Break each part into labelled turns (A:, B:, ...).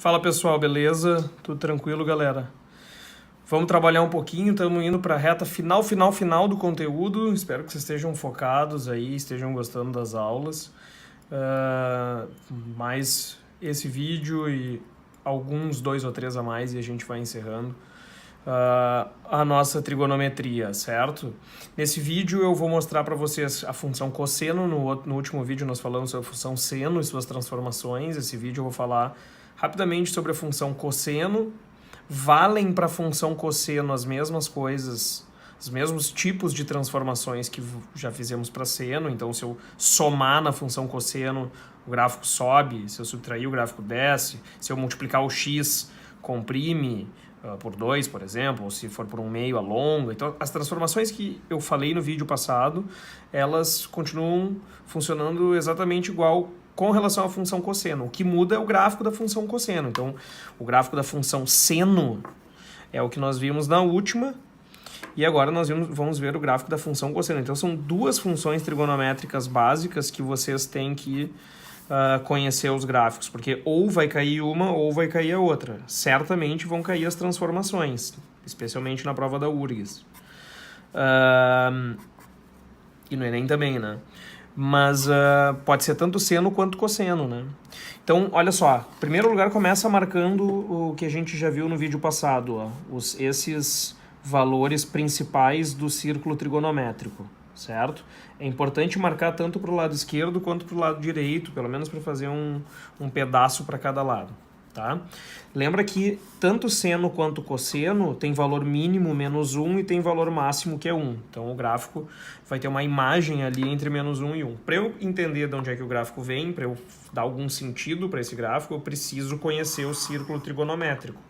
A: Fala pessoal, beleza? Tudo tranquilo, galera? Vamos trabalhar um pouquinho, estamos indo para a reta final do conteúdo. Espero que vocês estejam focados aí, estejam gostando das aulas. Mais esse vídeo e alguns 2 ou 3 a mais e a gente vai encerrando a nossa trigonometria, certo? Nesse vídeo eu vou mostrar para vocês a função cosseno. No último vídeo nós falamos sobre a função seno e suas transformações. Esse vídeo eu vou falar rapidamente sobre a função cosseno. Valem para a função cosseno as mesmas coisas, os mesmos tipos de transformações que já fizemos para seno. Então, se eu somar na função cosseno, o gráfico sobe; se eu subtrair, o gráfico desce; se eu multiplicar o x, comprime por 2, por exemplo, ou se for por 1/2, alonga. Então, as transformações que eu falei no vídeo passado, elas continuam funcionando exatamente igual com relação à função cosseno. O que muda é o gráfico da função cosseno. Então, o gráfico da função seno é o que nós vimos na última, e agora nós vamos ver o gráfico da função cosseno. Então, são 2 funções trigonométricas básicas que vocês têm que conhecer os gráficos, porque ou vai cair uma ou vai cair a outra. Certamente vão cair as transformações, especialmente na prova da URGS. E no Enem também, né? Mas pode ser tanto seno quanto cosseno, né? Então, olha só, em primeiro lugar começa marcando o que a gente já viu no vídeo passado, ó, esses valores principais do círculo trigonométrico, certo? É importante marcar tanto para o lado esquerdo quanto para o lado direito, pelo menos para fazer um pedaço para cada lado, tá? Lembra que tanto seno quanto cosseno tem valor mínimo -1 e tem valor máximo que é 1. Então o gráfico vai ter uma imagem ali entre -1 e 1. Para eu entender de onde é que o gráfico vem, para eu dar algum sentido para esse gráfico, eu preciso conhecer o círculo trigonométrico.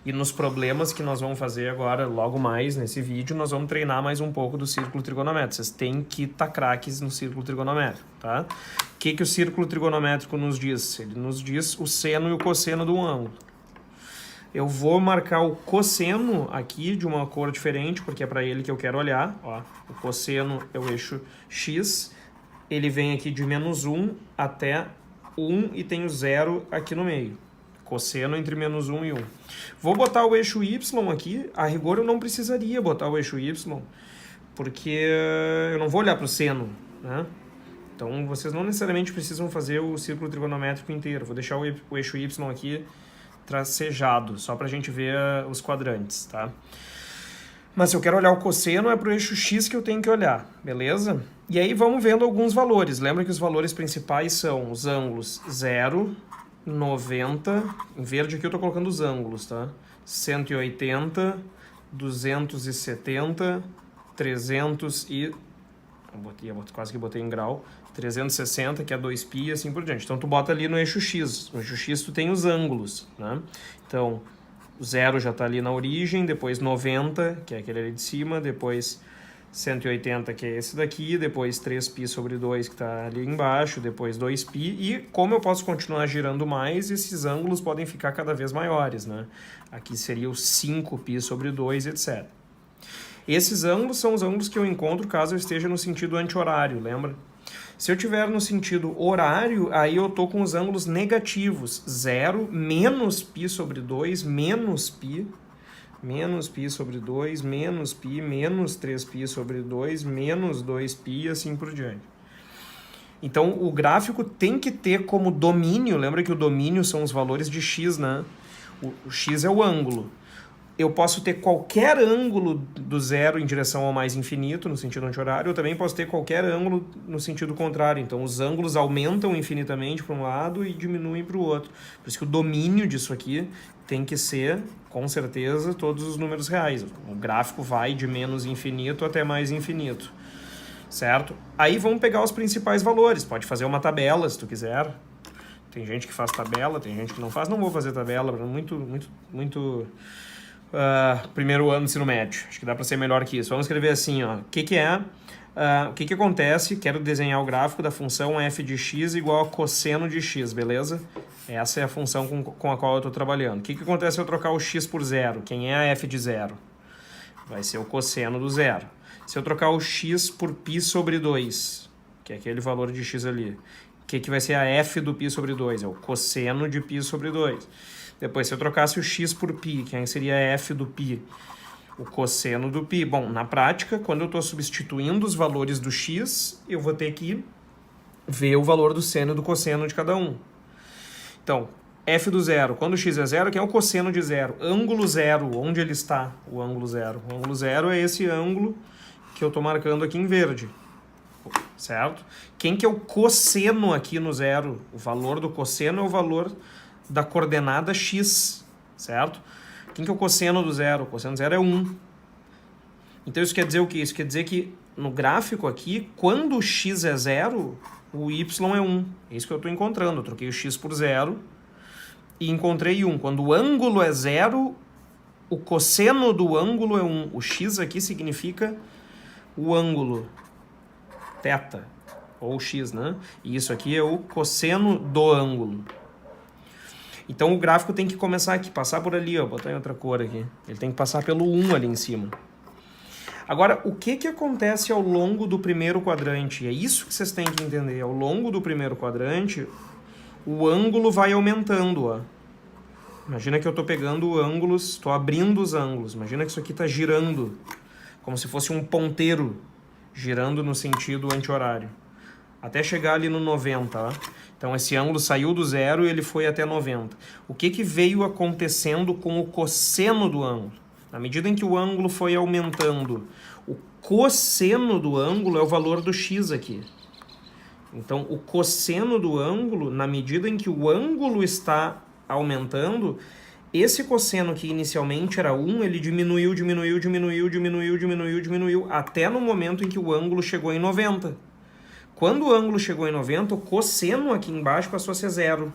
A: E nos problemas que nós vamos fazer agora, logo mais nesse vídeo, nós vamos treinar mais um pouco do círculo trigonométrico. Vocês têm que estar craques no círculo trigonométrico, tá? O que o círculo trigonométrico nos diz? Ele nos diz o seno e o cosseno de um ângulo. Eu vou marcar o cosseno aqui de uma cor diferente, porque é para ele que eu quero olhar. Ó, o cosseno é o eixo X, ele vem aqui de -1 até 1 e tem o 0 aqui no meio. Cosseno entre -1 e 1. Vou botar o eixo Y aqui. A rigor eu não precisaria botar o eixo Y, porque eu não vou olhar para o seno, né? Então vocês não necessariamente precisam fazer o círculo trigonométrico inteiro. Vou deixar o eixo Y aqui tracejado, só para a gente ver os quadrantes, tá? Mas se eu quero olhar o cosseno, é para o eixo X que eu tenho que olhar, beleza? E aí vamos vendo alguns valores. Lembra que os valores principais são os ângulos 0, 90, em verde aqui eu estou colocando os ângulos, tá? 180, 270, 300 e... quase que botei em grau. 360, que é 2π e assim por diante. Então tu bota ali no eixo X. No eixo X tu tem os ângulos, né? Então, o 0 já está ali na origem, depois 90, que é aquele ali de cima, depois 180, que é esse daqui, depois 3π sobre 2, que está ali embaixo, depois 2π, e como eu posso continuar girando mais, esses ângulos podem ficar cada vez maiores, né? Aqui seria o 5π sobre 2, etc. Esses ângulos são os ângulos que eu encontro caso eu esteja no sentido anti-horário, lembra? Se eu estiver no sentido horário, aí eu estou com os ângulos negativos, 0, menos π sobre 2, menos π sobre 2, menos π, menos 3π sobre 2, menos 2π e assim por diante. Então, o gráfico tem que ter como domínio, lembra que o domínio são os valores de x, né? O x é o ângulo. Eu posso ter qualquer ângulo do 0 em direção ao mais infinito, no sentido anti-horário, eu também posso ter qualquer ângulo no sentido contrário. Então, os ângulos aumentam infinitamente para um lado e diminuem para o outro. Por isso que o domínio disso aqui tem que ser, com certeza, todos os números reais. O gráfico vai de menos infinito até mais infinito, certo? Aí vamos pegar os principais valores. Pode fazer uma tabela, se tu quiser. Tem gente que faz tabela, tem gente que não faz. Não vou fazer tabela, muito primeiro ano do ensino médio. Acho que dá para ser melhor que isso. Vamos escrever assim, ó. O que acontece? Quero desenhar o gráfico da função f de x igual a cosseno de x, beleza? Essa é a função com a qual eu estou trabalhando. O que acontece se eu trocar o x por 0? Quem é a f de 0? Vai ser o cosseno do 0. Se eu trocar o x por π sobre 2, que é aquele valor de x ali, que vai ser a f do π sobre 2? É o cosseno de π sobre 2. Depois, se eu trocasse o x por π, que aí seria f do π, o cosseno do π. Bom, na prática, quando eu estou substituindo os valores do x, eu vou ter que ver o valor do seno e do cosseno de cada um. Então, f do zero, quando o x é zero, que é o cosseno de zero? Ângulo zero, onde ele está, o ângulo zero? O ângulo zero é esse ângulo que eu estou marcando aqui em verde, certo? Quem que é o cosseno aqui no zero? O valor do cosseno é o valor da coordenada x, certo? Quem que é o cosseno do zero? O cosseno do zero é 1. Então isso quer dizer o quê? Isso quer dizer que no gráfico aqui, quando o x é zero, o y é 1. É isso que eu estou encontrando. Eu troquei o x por zero e encontrei 1. Quando o ângulo é zero, o cosseno do ângulo é 1. O x aqui significa o ângulo, θ, ou x, né? E isso aqui é o cosseno do ângulo. Então o gráfico tem que começar aqui, passar por ali, ó, botar em outra cor aqui. Ele tem que passar pelo 1 ali em cima. Agora, o que acontece ao longo do primeiro quadrante? É isso que vocês têm que entender. Ao longo do primeiro quadrante, o ângulo vai aumentando, ó. Imagina que eu estou pegando ângulos, estou abrindo os ângulos. Imagina que isso aqui está girando, como se fosse um ponteiro, girando no sentido anti-horário, até chegar ali no 90, ó. Então esse ângulo saiu do zero e ele foi até 90. O que veio acontecendo com o cosseno do ângulo? Na medida em que o ângulo foi aumentando, o cosseno do ângulo é o valor do x aqui. Então o cosseno do ângulo, na medida em que o ângulo está aumentando, esse cosseno que inicialmente era 1, ele diminuiu, até no momento em que o ângulo chegou em 90. Quando o ângulo chegou em 90, o cosseno aqui embaixo passou a ser 0.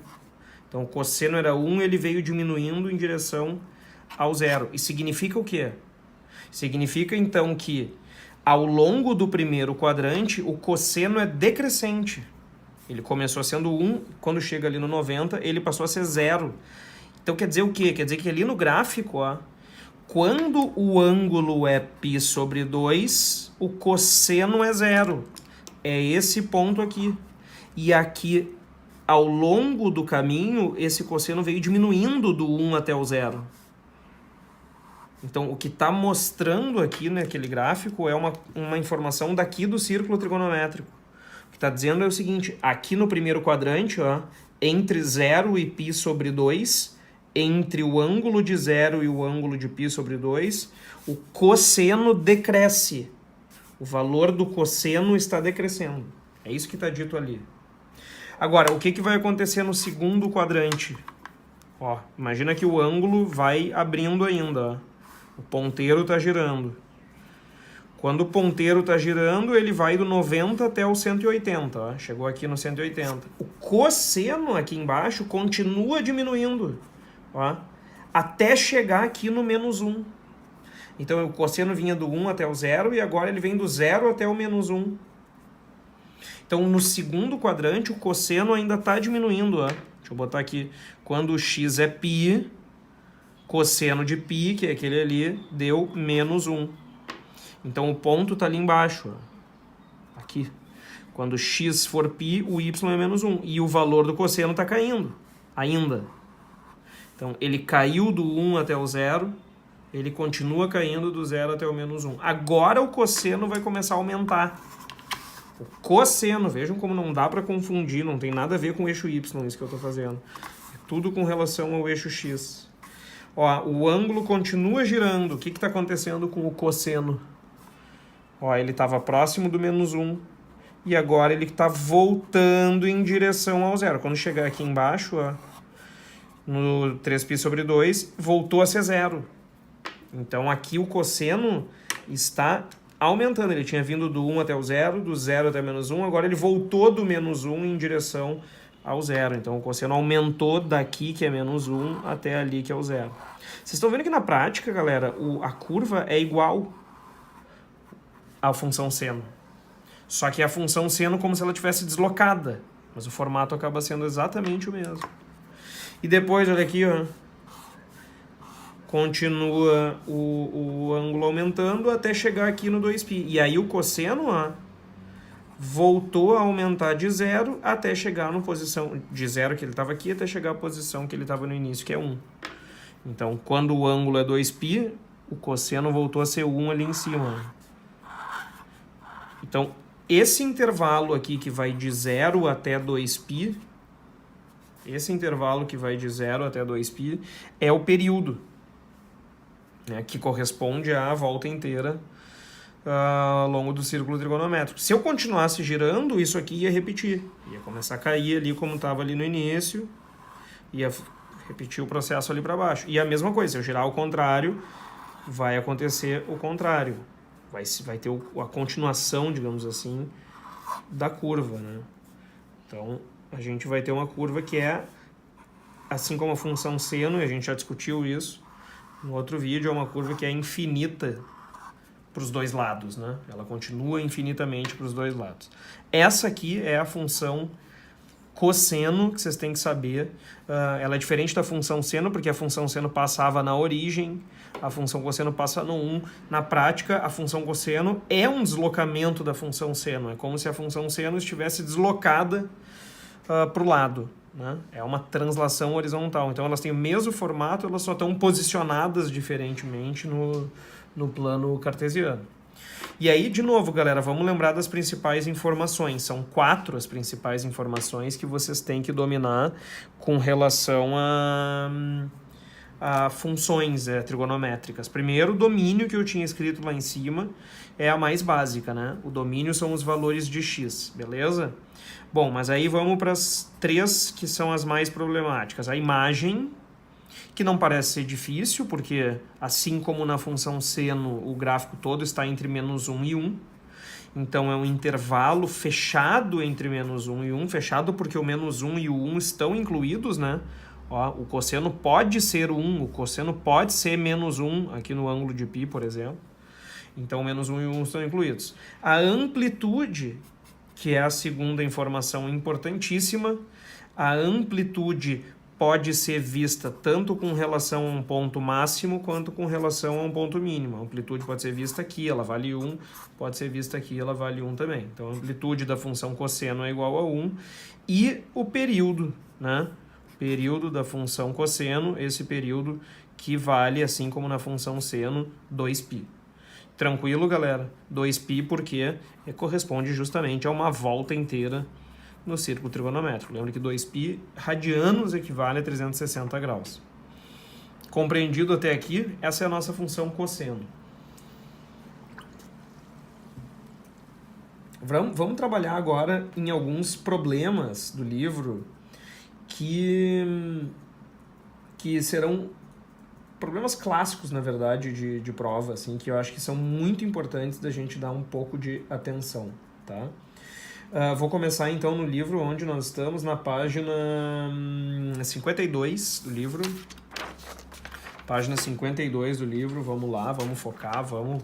A: Então o cosseno era 1, ele veio diminuindo em direção ao 0. E significa o quê? Significa então que ao longo do primeiro quadrante, o cosseno é decrescente. Ele começou sendo 1, quando chega ali no 90, ele passou a ser 0. Então quer dizer o quê? Quer dizer que ali no gráfico, ó, quando o ângulo é π sobre 2, o cosseno é 0. É esse ponto aqui. E aqui, ao longo do caminho, esse cosseno veio diminuindo do 1 até o 0. Então, o que está mostrando aqui naquele gráfico é uma informação daqui do círculo trigonométrico. O que está dizendo é o seguinte, aqui no primeiro quadrante, ó, entre 0 e π sobre 2, entre o ângulo de 0 e o ângulo de π sobre 2, o cosseno decresce. O valor do cosseno está decrescendo. É isso que está dito ali. Agora, o que vai acontecer no segundo quadrante? Ó, imagina que o ângulo vai abrindo ainda. Ó. O ponteiro está girando. Quando o ponteiro está girando, ele vai do 90 até o 180. Ó. Chegou aqui no 180. O cosseno aqui embaixo continua diminuindo. Ó, até chegar aqui no menos 1. Então o cosseno vinha do 1 até o 0 e agora ele vem do 0 até o menos 1. Então no segundo quadrante o cosseno ainda está diminuindo. Ó. Deixa eu botar aqui. Quando o x é π, cosseno de π, que é aquele ali, deu menos 1. Então o ponto está ali embaixo. Ó. Aqui. Quando x for π, o y é menos 1. E o valor do cosseno está caindo. Ainda. Então ele caiu do 1 até o 0. Ele continua caindo do 0 até o menos 1. Agora o cosseno vai começar a aumentar. O cosseno, vejam como não dá para confundir, não tem nada a ver com o eixo y isso que eu estou fazendo. É tudo com relação ao eixo x. Ó, o ângulo continua girando. O que está acontecendo com o cosseno? Ó, ele estava próximo do menos 1 e agora ele está voltando em direção ao 0. Quando chegar aqui embaixo, ó, no 3π sobre 2, voltou a ser 0. Então aqui o cosseno está aumentando. Ele tinha vindo do 1 até o 0, do 0 até menos 1, agora ele voltou do menos 1 em direção ao 0. Então o cosseno aumentou daqui, que é menos 1, até ali, que é o 0. Vocês estão vendo que na prática, galera, a curva é igual à função seno. Só que a função seno como se ela tivesse deslocada. Mas o formato acaba sendo exatamente o mesmo. E depois, olha aqui, ó. Continua o ângulo aumentando até chegar aqui no 2π. E aí o cosseno, ó, voltou a aumentar de 0 até chegar na posição de 0 que ele estava aqui, até chegar à posição que ele estava no início, que é 1. Então, quando o ângulo é 2π, o cosseno voltou a ser 1 ali em cima. Então, esse intervalo aqui que vai de 0 até 2π, esse intervalo que vai de 0 até 2π é o período, né, que corresponde à volta inteira ao longo do círculo trigonométrico. Se eu continuasse girando, isso aqui ia repetir. Ia começar a cair ali como estava ali no início, ia repetir o processo ali para baixo. E a mesma coisa, se eu girar ao contrário, vai acontecer o contrário. Vai ter a continuação, digamos assim, da curva, né? Então, a gente vai ter uma curva que é, assim como a função seno, e a gente já discutiu isso no outro vídeo, é uma curva que é infinita para os dois lados, né? Ela continua infinitamente para os dois lados. Essa aqui é a função cosseno, que vocês têm que saber. Ela é diferente da função seno, porque a função seno passava na origem, a função cosseno passa no 1. Na prática, a função cosseno é um deslocamento da função seno. É como se a função seno estivesse deslocada para o lado, né? É uma translação horizontal. Então, elas têm o mesmo formato, elas só estão posicionadas diferentemente no plano cartesiano. E aí, de novo, galera, vamos lembrar das principais informações. São 4 as principais informações que vocês têm que dominar com relação a funções trigonométricas. Primeiro, o domínio que eu tinha escrito lá em cima é a mais básica, né? O domínio são os valores de x, beleza? Bom, mas aí vamos para as 3 que são as mais problemáticas. A imagem, que não parece ser difícil, porque assim como na função seno, o gráfico todo está entre -1 e 1. Então, é um intervalo fechado entre -1 e 1, fechado porque o -1 e o 1 estão incluídos, né? Ó, o cosseno pode ser 1, o cosseno pode ser -1, aqui no ângulo de π, por exemplo. Então, o -1 e o 1 estão incluídos. A amplitude, que é a segunda informação importantíssima, a amplitude pode ser vista tanto com relação a um ponto máximo quanto com relação a um ponto mínimo. A amplitude pode ser vista aqui, ela vale 1, pode ser vista aqui, ela vale 1 também. Então, a amplitude da função cosseno é igual a 1. E o período, né? O período da função cosseno, esse período que vale, assim como na função seno, 2π. Tranquilo, galera? 2π porque corresponde justamente a uma volta inteira no círculo trigonométrico. Lembra que 2π radianos equivale a 360 graus. Compreendido até aqui? Essa é a nossa função cosseno. Vamos trabalhar agora em alguns problemas do livro que serão problemas clássicos, na verdade, de prova, assim, que eu acho que são muito importantes da gente dar um pouco de atenção, tá? Vou começar então no livro onde nós estamos, na página 52 do livro. Página 52 do livro, vamos lá, vamos focar, vamos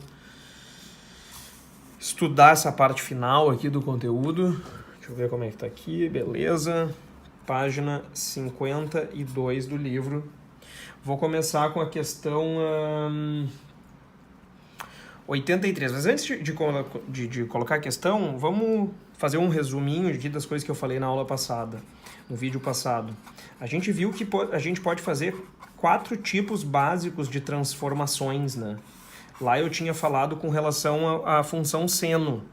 A: estudar essa parte final aqui do conteúdo. Deixa eu ver como é que tá aqui, beleza. Página 52 do livro. Vou começar com a questão 83. Mas antes de colocar a questão, vamos fazer um resuminho aqui das coisas que eu falei na aula passada, no vídeo passado. A gente viu que a gente pode fazer 4 tipos básicos de transformações, né? Lá eu tinha falado com relação à função seno,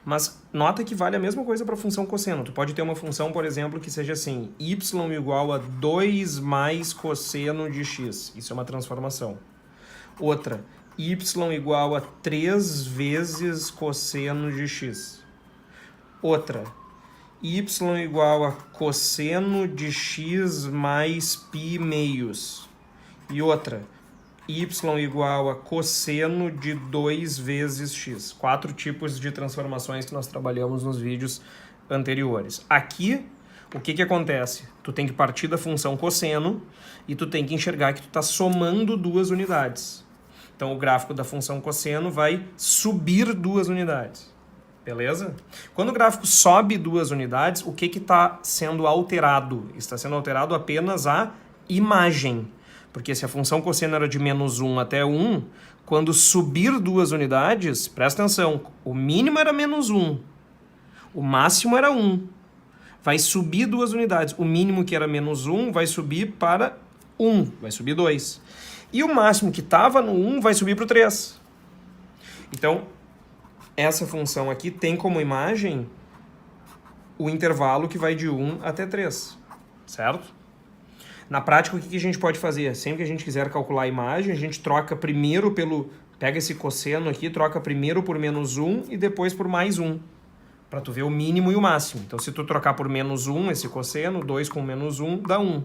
A: mas nota que vale a mesma coisa para a função cosseno. Tu pode ter uma função, por exemplo, que seja assim, y igual a 2 mais cosseno de x. Isso é uma transformação. Outra, y igual a 3 vezes cosseno de x. Outra, y igual a cosseno de x mais π meios. E outra, y igual a cosseno de 2 vezes x. 4 tipos de transformações que nós trabalhamos nos vídeos anteriores. Aqui, o que acontece? Tu tem que partir da função cosseno e tu tem que enxergar que tu está somando 2 unidades. Então, o gráfico da função cosseno vai subir 2 unidades. Beleza? Quando o gráfico sobe 2 unidades, o que está sendo alterado? Está sendo alterado apenas a imagem. Porque se a função cosseno era de -1 até 1, quando subir 2 unidades, presta atenção, o mínimo era -1. O máximo era 1. Vai subir 2 unidades. O mínimo, que era menos 1, vai subir para 1. Vai subir 2. E o máximo, que estava no 1, vai subir para o 3. Então, essa função aqui tem como imagem o intervalo que vai de 1 até 3. Certo? Na prática, o que a gente pode fazer? Sempre que a gente quiser calcular a imagem, a gente troca primeiro pelo... Pega esse cosseno aqui, troca primeiro por menos 1 e depois por mais 1. Para tu ver o mínimo e o máximo. Então, se tu trocar por menos 1, esse cosseno, 2 com menos 1 dá 1.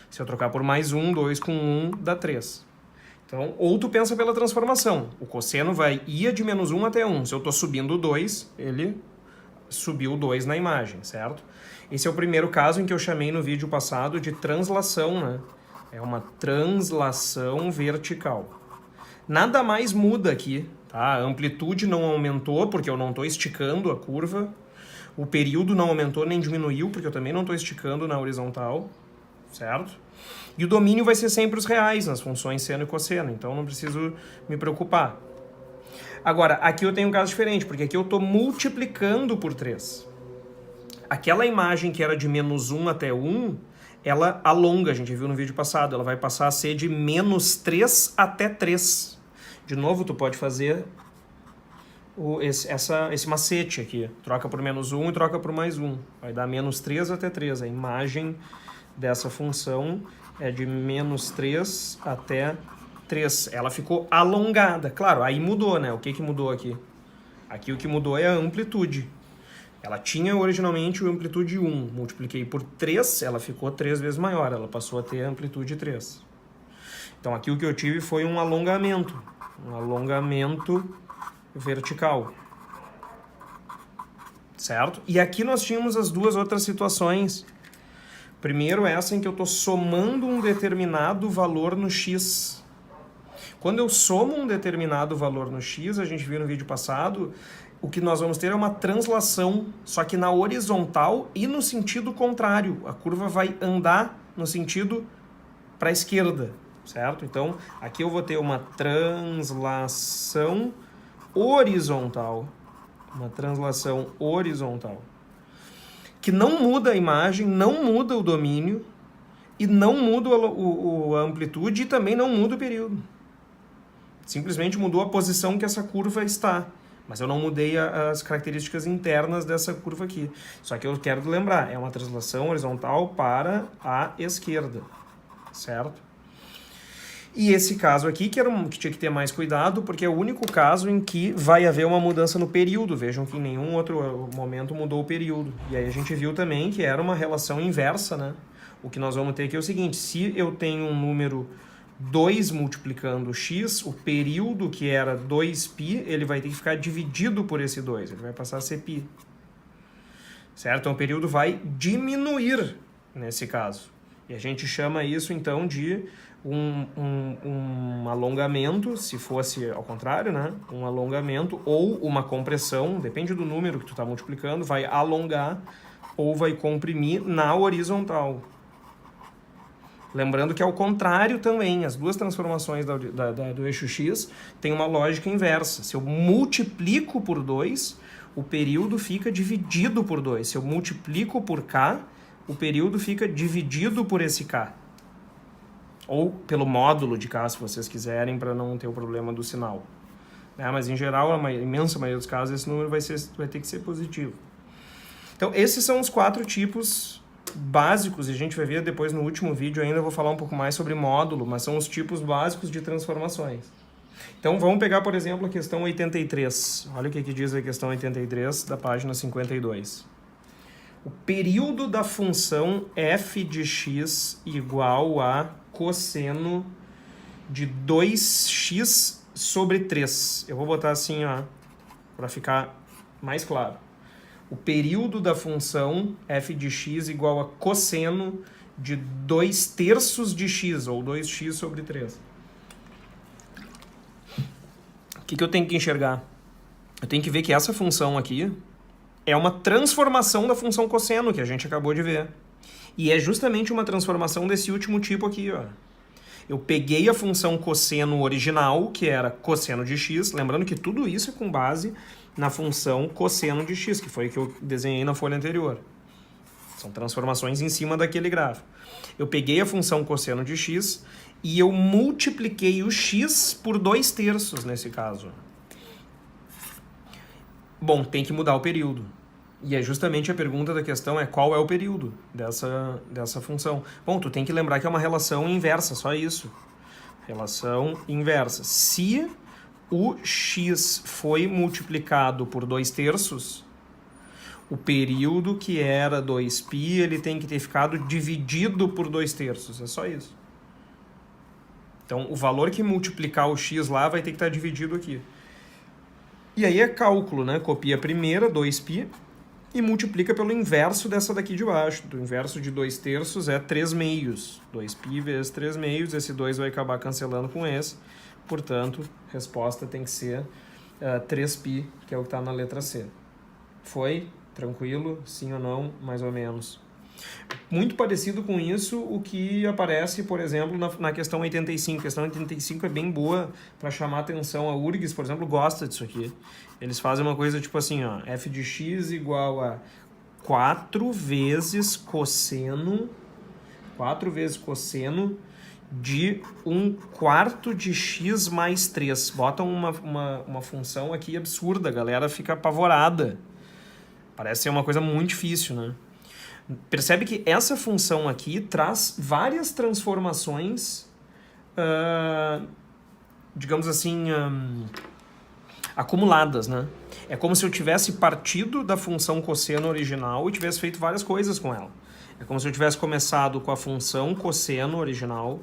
A: Se eu trocar por mais 1, 2 com 1 dá 3. Então, ou tu pensa pela transformação. O cosseno ia de menos 1 até 1. Se eu estou subindo 2, ele subiu 2 na imagem, certo? Esse é o primeiro caso em que eu chamei no vídeo passado de translação, né? É uma translação vertical. Nada mais muda aqui. A amplitude não aumentou, porque eu não estou esticando a curva. O período não aumentou nem diminuiu, porque eu também não estou esticando na horizontal. Certo? E o domínio vai ser sempre os reais nas funções seno e cosseno. Então, não preciso me preocupar. Agora, aqui eu tenho um caso diferente, porque aqui eu estou multiplicando por 3. Aquela imagem que era de menos 1 até 1, ela alonga, a gente viu no vídeo passado. Ela vai passar a ser de menos 3 até 3. De novo, tu pode fazer esse macete aqui. Troca por menos 1 e troca por mais 1. Vai dar menos 3 até 3. A imagem dessa função é de menos 3 até 3. Ela ficou alongada. Claro, aí mudou, né? O que mudou aqui? Aqui o que mudou é a amplitude. Ela tinha originalmente a amplitude 1. Multipliquei por 3, ela ficou 3 vezes maior. Ela passou a ter a amplitude 3. Então aqui o que eu tive foi um alongamento. Um alongamento vertical. Certo? E aqui nós tínhamos as duas outras situações. Primeiro, essa em que eu estou somando um determinado valor no x. Quando eu somo um determinado valor no x, a gente viu no vídeo passado, o que nós vamos ter é uma translação, só que na horizontal e no sentido contrário. A curva vai andar no sentido para a esquerda, certo? Então, aqui eu vou ter uma translação horizontal. Uma translação horizontal. Que não muda a imagem, não muda o domínio, e não muda a amplitude e também não muda o período. Simplesmente mudou a posição que essa curva está. Mas eu não mudei as características internas dessa curva aqui. Só que eu quero lembrar, é uma translação horizontal para a esquerda. Certo? E esse caso aqui, que tinha que ter mais cuidado, porque é o único caso em que vai haver uma mudança no período. Vejam que em nenhum outro momento mudou o período. E aí a gente viu também que era uma relação inversa, né? O que nós vamos ter aqui é o seguinte, se eu tenho um número 2 multiplicando x, o período que era 2π, ele vai ter que ficar dividido por esse 2, ele vai passar a ser π. Certo? Então o período vai diminuir nesse caso. E a gente chama isso então de um alongamento, se fosse ao contrário, né? Um alongamento ou uma compressão, depende do número que tu está multiplicando, vai alongar ou vai comprimir na horizontal. Lembrando que é o contrário também, as duas transformações do eixo x têm uma lógica inversa. Se eu multiplico por 2, o período fica dividido por 2. Se eu multiplico por k, o período fica dividido por esse k. Ou pelo módulo de k, se vocês quiserem, para não ter o problema do sinal. Mas em geral, a imensa maioria dos casos, esse número vai ter que ser positivo. Então, esses são os 4 tipos básicos, e a gente vai ver depois no último vídeo ainda, eu vou falar um pouco mais sobre módulo, mas são os tipos básicos de transformações. Então vamos pegar, por exemplo, a questão 83. Olha o que diz a questão 83 da página 52. O período da função f de x igual a cosseno de 2x sobre 3. Eu vou botar assim, ó, para ficar mais claro. O período da função f de x igual a cosseno de 2/3 de x, ou 2x sobre 3. O que eu tenho que enxergar? Eu tenho que ver que essa função aqui é uma transformação da função cosseno, que a gente acabou de ver. E é justamente uma transformação desse último tipo aqui, ó. Eu peguei a função cosseno original, que era cosseno de x, lembrando que tudo isso é com base na função cosseno de x, que foi o que eu desenhei na folha anterior. São transformações em cima daquele gráfico. Eu peguei a função cosseno de x e eu multipliquei o x por 2/3 nesse caso. Bom, tem que mudar o período. E é justamente a pergunta da questão é qual é o período dessa função. Bom, tu tem que lembrar que é uma relação inversa, só isso. Relação inversa. Se o x foi multiplicado por 2/3, o período que era 2π, ele tem que ter ficado dividido por 2/3. É só isso. Então, o valor que multiplicar o x lá vai ter que estar dividido aqui. E aí é cálculo, né? Copia a primeira, 2π, e multiplica pelo inverso dessa daqui de baixo. O inverso de 2/3 é 3/2. 2π vezes 3/2, esse 2 vai acabar cancelando com esse. Portanto, a resposta tem que ser 3π, que é o que está na letra C. Foi? Tranquilo? Sim ou não? Mais ou menos. Muito parecido com isso o que aparece, por exemplo, na questão 85. A questão 85 é bem boa para chamar atenção. A URGS, por exemplo, gosta disso aqui. Eles fazem uma coisa tipo assim, ó, f de x igual a 4 vezes cosseno de 1/4 de x mais 3. Botam uma função aqui absurda, a galera fica apavorada. Parece ser uma coisa muito difícil, né? Percebe que essa função aqui traz várias transformações, digamos assim, acumuladas, né? É como se eu tivesse partido da função cosseno original e tivesse feito várias coisas com ela. É como se eu tivesse começado com a função cosseno original.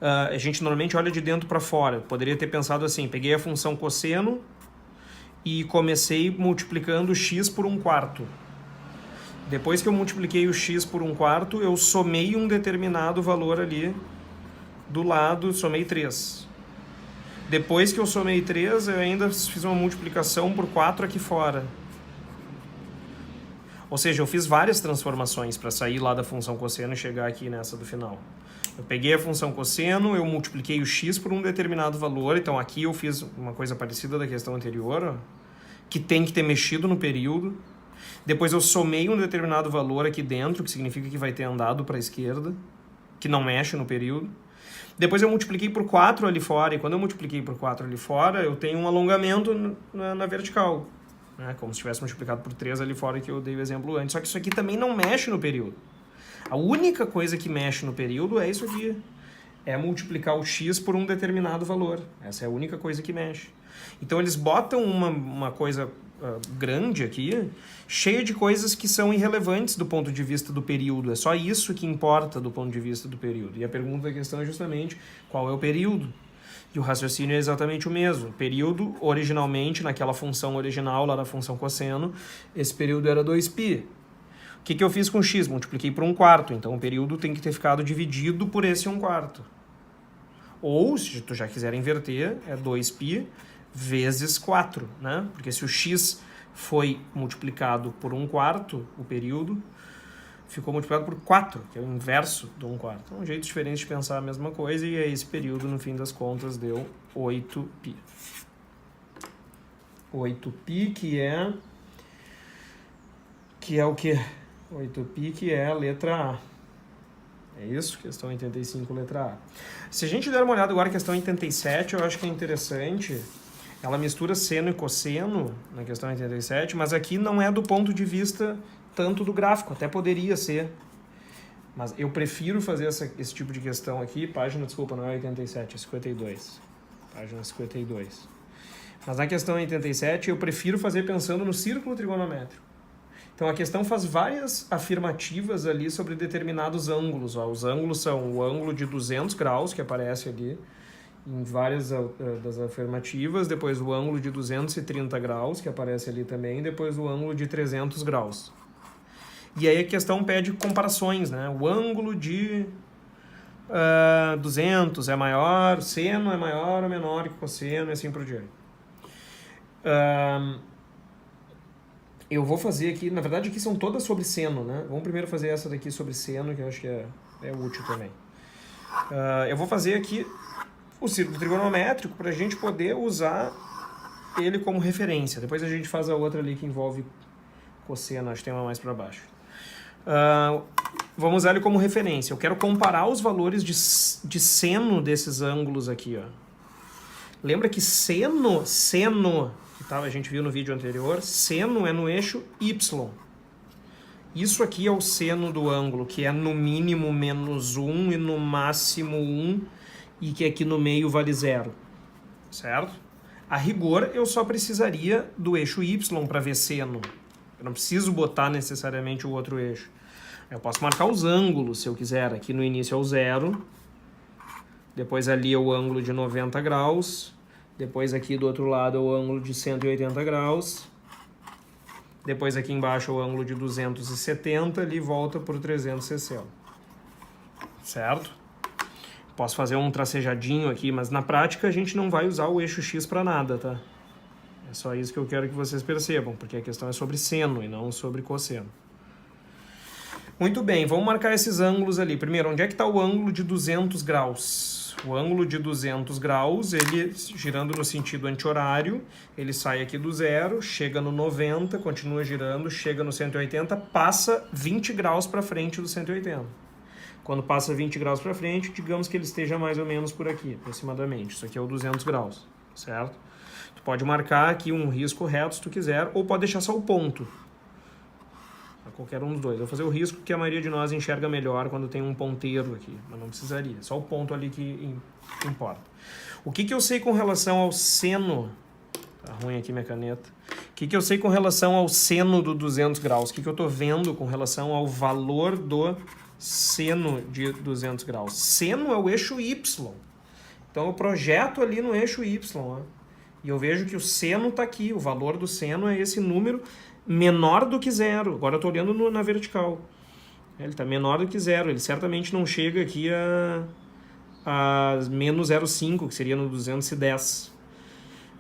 A: A gente normalmente olha de dentro para fora. Eu poderia ter pensado assim, peguei a função cosseno e comecei multiplicando x por 1/4. Depois que eu multipliquei o x por 1/4, eu somei um determinado valor ali do lado, somei 3. Depois que eu somei 3, eu ainda fiz uma multiplicação por 4 aqui fora. Ou seja, eu fiz várias transformações para sair lá da função cosseno e chegar aqui nessa do final. Eu peguei a função cosseno, eu multipliquei o x por um determinado valor, então aqui eu fiz uma coisa parecida da questão anterior, ó, que tem que ter mexido no período. Depois eu somei um determinado valor aqui dentro, que significa que vai ter andado para a esquerda, que não mexe no período. Depois eu multipliquei por 4 ali fora, e quando eu multipliquei por 4 ali fora, eu tenho um alongamento na vertical, né? Como se tivesse multiplicado por 3 ali fora, que eu dei o exemplo antes. Só que isso aqui também não mexe no período. A única coisa que mexe no período é isso aqui. É multiplicar o x por um determinado valor. Essa é a única coisa que mexe. Então eles botam uma coisa grande aqui, cheia de coisas que são irrelevantes do ponto de vista do período. É só isso que importa do ponto de vista do período. E a pergunta da questão é justamente qual é o período. E o raciocínio é exatamente o mesmo. O período, originalmente, naquela função original, lá na função cosseno, esse período era 2π. O que eu fiz com x? Multipliquei por 1/4. Então, o período tem que ter ficado dividido por esse 1/4. Ou, se tu já quiser inverter, é 2π vezes 4, né? Porque se o x foi multiplicado por 1/4, o período ficou multiplicado por 4, que é o inverso do 1/4. Então, um jeito diferente de pensar a mesma coisa, e aí esse período, no fim das contas, deu 8π. 8π, que é o quê? 8π, que é a letra A. É isso? Questão 85, letra A. Se a gente der uma olhada agora na questão 87, eu acho que é interessante. Ela mistura seno e cosseno na questão 87, mas aqui não é do ponto de vista tanto do gráfico, até poderia ser. Mas eu prefiro fazer esse tipo de questão aqui, página, desculpa, não é 87, é 52. Página 52. Mas na questão 87 eu prefiro fazer pensando no círculo trigonométrico. Então a questão faz várias afirmativas ali sobre determinados ângulos. Ó. Os ângulos são o ângulo de 200 graus, que aparece ali em várias das afirmativas, depois o ângulo de 230 graus, que aparece ali também, depois o ângulo de 300 graus. E aí a questão pede comparações, né? O ângulo de 200 é maior, seno é maior ou menor que cosseno, e assim por diante. Eu vou fazer aqui, na verdade aqui são todas sobre seno, né? Vamos primeiro fazer essa daqui sobre seno, que eu acho que é útil também. Eu vou fazer aqui o círculo trigonométrico para a gente poder usar ele como referência. Depois a gente faz a outra ali que envolve cosseno, acho que tem uma mais para baixo. Vamos usar ele como referência. Eu quero comparar os valores de seno desses ângulos aqui, ó. Lembra que seno, que a gente viu no vídeo anterior, seno é no eixo Y. Isso aqui é o seno do ângulo, que é no mínimo -1 e no máximo 1, e que aqui no meio vale 0, certo? A rigor, eu só precisaria do eixo Y para ver seno. Eu não preciso botar necessariamente o outro eixo. Eu posso marcar os ângulos, se eu quiser. Aqui no início é o 0, depois ali é o ângulo de 90 graus, depois aqui do outro lado é o ângulo de 180 graus, depois aqui embaixo é o ângulo de 270, ali volta por 360. Certo? Posso fazer um tracejadinho aqui, mas na prática a gente não vai usar o eixo X para nada, tá? É só isso que eu quero que vocês percebam, porque a questão é sobre seno e não sobre cosseno. Muito bem, vamos marcar esses ângulos ali. Primeiro, onde é que está o ângulo de 200 graus? O ângulo de 200 graus, ele girando no sentido anti-horário, ele sai aqui do 0, chega no 90, continua girando, chega no 180, passa 20 graus para frente do 180. Quando passa 20 graus para frente, digamos que ele esteja mais ou menos por aqui, aproximadamente. Isso aqui é o 200 graus, certo? Tu pode marcar aqui um risco reto se tu quiser, ou pode deixar só o ponto. Qualquer um dos dois. Eu vou fazer o risco que a maioria de nós enxerga melhor quando tem um ponteiro aqui, mas não precisaria. Só o ponto ali que importa. O que eu sei com relação ao seno... Tá ruim aqui minha caneta. O que eu sei com relação ao seno do 200 graus? O que eu estou vendo com relação ao valor do seno de 200 graus? Seno é o eixo Y. Então eu projeto ali no eixo Y. Ó, e eu vejo que o seno está aqui. O valor do seno é esse número menor do que 0. Agora eu estou olhando na vertical. Ele está menor do que 0. Ele certamente não chega aqui a menos 0,5, que seria no 210.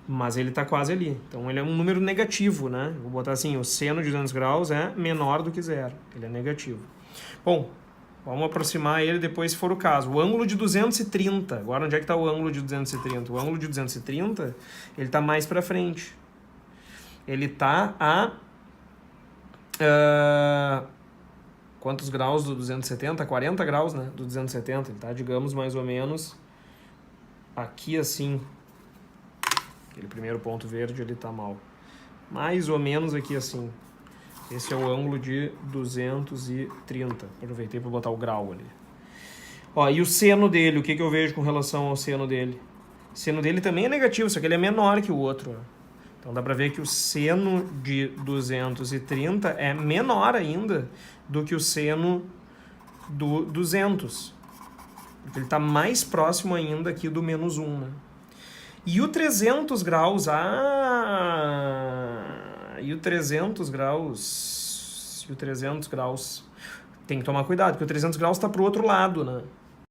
A: Mas ele está quase ali. Então ele é um número negativo, né? Vou botar assim, o seno de 200 graus é menor do que 0. Ele é negativo. Bom, vamos aproximar ele depois se for o caso. O ângulo de 230. Agora onde é que está o ângulo de 230? O ângulo de 230, ele está mais para frente. Ele está a... quantos graus do 270? 40 graus, né? Do 270. Ele está, digamos, mais ou menos aqui assim. Aquele primeiro ponto verde, ele está mal. Mais ou menos aqui assim. Esse é o ângulo de 230. Aproveitei para botar o grau ali. Ó, e o seno dele, o que eu vejo com relação ao seno dele? O seno dele também é negativo, só que ele é menor que o outro. Ó. Então dá para ver que o seno de 230 é menor ainda do que o seno do 200. Porque ele está mais próximo ainda aqui do -1, né? E o 300 graus, e o 300 graus, tem que tomar cuidado, porque o 300 graus está para o outro lado, né?